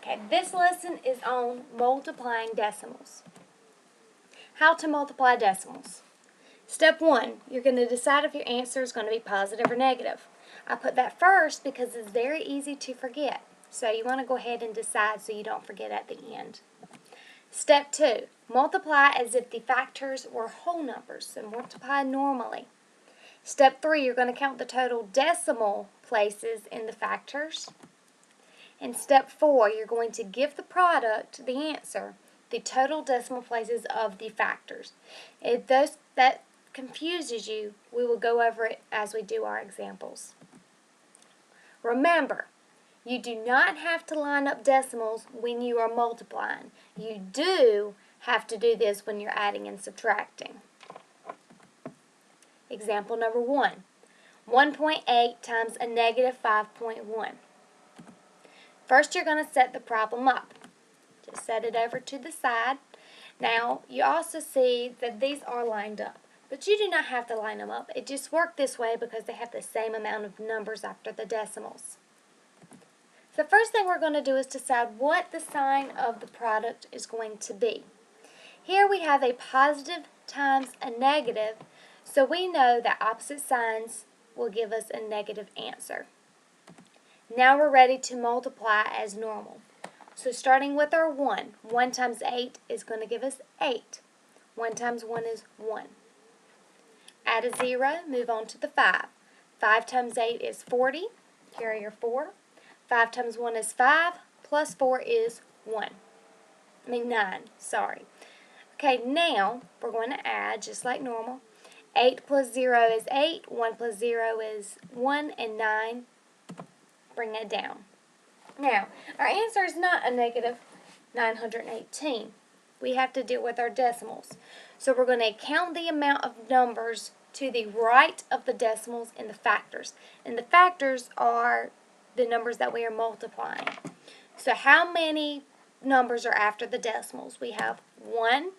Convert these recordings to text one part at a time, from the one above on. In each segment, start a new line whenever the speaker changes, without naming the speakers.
Okay, this lesson is on multiplying decimals. How to multiply decimals. Step 1, you're going to decide if your answer is going to be positive or negative. I put that first because it's very easy to forget. So you want to go ahead and decide so you don't forget at the end. Step 2, multiply as if the factors were whole numbers, so multiply normally. Step 3, you're going to count the total decimal places in the factors. And step 4, you're going to give the product, the answer, the total decimal places of the factors. If that confuses you, we will go over it as we do our examples. Remember, you do not have to line up decimals when you are multiplying. You do have to do this when you're adding and subtracting. Example number 1, 1.8 times a negative 5.1. First, you're going to set the problem up. Just set it over to the side. Now, you also see that these are lined up, but you do not have to line them up. It just worked this way because they have the same amount of numbers after the decimals. The first thing we're going to do is decide what the sign of the product is going to be. Here we have a positive times a negative, so we know that opposite signs will give us a negative answer. Now we're ready to multiply as normal. So starting with our 1, 1 times 8 is going to give us 8. 1 times 1 is 1. Add a 0, move on to the 5. 5 times 8 is 40, carry your 4. 5 times 1 is 5, plus 4 is 9, sorry. Okay, now we're going to add just like normal. 8 plus 0 is 8, 1 plus 0 is 1, and 9. Bring it down. Now, our answer is not a negative 918. We have to deal with our decimals. So we're going to count the amount of numbers to the right of the decimals in the factors. And the factors are the numbers that we are multiplying. So how many numbers are after the decimals? We have 1,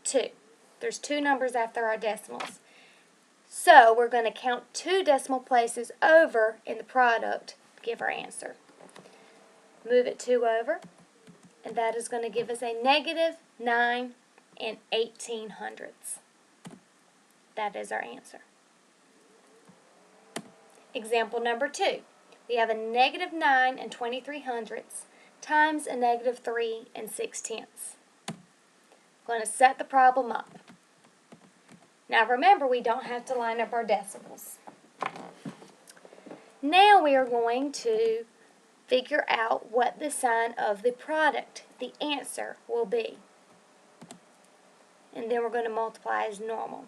2. There's 2 numbers after our decimals. So we're going to count 2 decimal places over in the product to give our answer. Move it 2 over, and that is going to give us a negative 9 and 1800ths. That is our answer. Example number 2. We have a negative 9 and 2300ths times a negative 3 and 6/10. Going to set the problem up. Now remember, we don't have to line up our decimals. Now we are going to figure out what the sign of the product, the answer, will be. And then we're going to multiply as normal.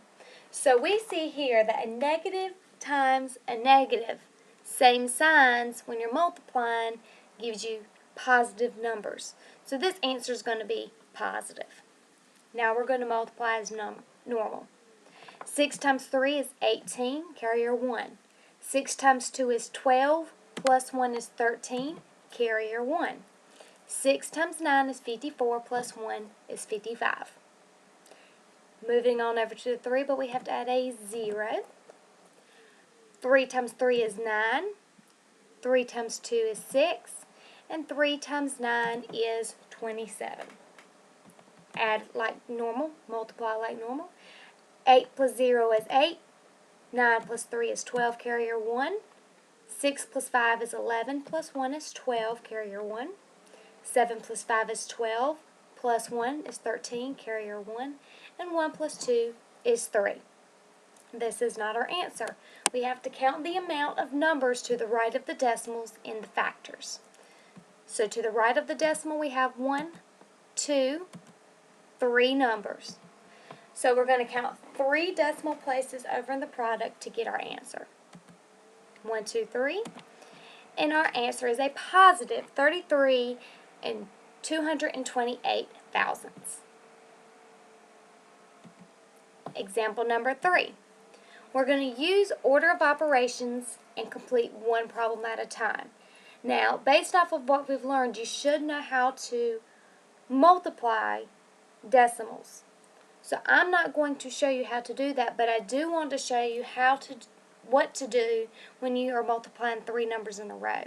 So we see here that a negative times a negative, same signs when you're multiplying, gives you positive numbers. So this answer is going to be positive. Now we're going to multiply as normal. 6 times 3 is 18, carry your 1. 6 times 2 is 12, plus 1 is 13, carry your 1. 6 times 9 is 54, plus 1 is 55. Moving on over to the 3, but we have to add a 0. 3 times 3 is 9. 3 times 2 is 6. And 3 times 9 is 27. Add like normal, multiply like normal. 8 plus 0 is 8. 9 plus 3 is 12, carry your 1. 6 plus 5 is 11, plus 1 is 12, carry your 1. 7 plus 5 is 12, plus 1 is 13, carry your 1. And 1 plus 2 is 3. This is not our answer. We have to count the amount of numbers to the right of the decimals in the factors. So to the right of the decimal we have 1, 2, 3 numbers. So we're going to count 3 decimal places over in the product to get our answer. 1, 2, 3. And our answer is a positive 33 and 228 thousandths. Example number 3. We're going to use order of operations and complete one problem at a time. Now, based off of what we've learned, you should know how to multiply decimals. So I'm not going to show you how to do that, but I do want to show you what to do when you are multiplying 3 numbers in a row.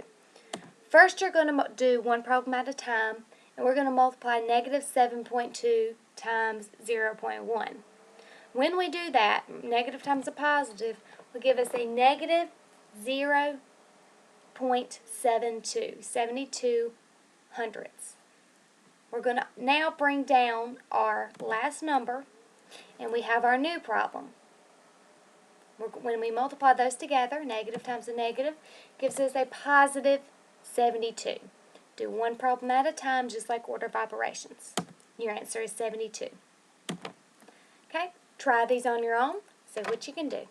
First, you're going to do one problem at a time, and we're going to multiply negative 7.2 times 0.1. When we do that, negative times a positive will give us a negative 0.72, 72 hundredths. We're going to now bring down our last number, and we have our new problem. When we multiply those together, negative times a negative gives us a positive 72. Do one problem at a time, just like order of operations. Your answer is 72. Okay, try these on your own, see what you can do.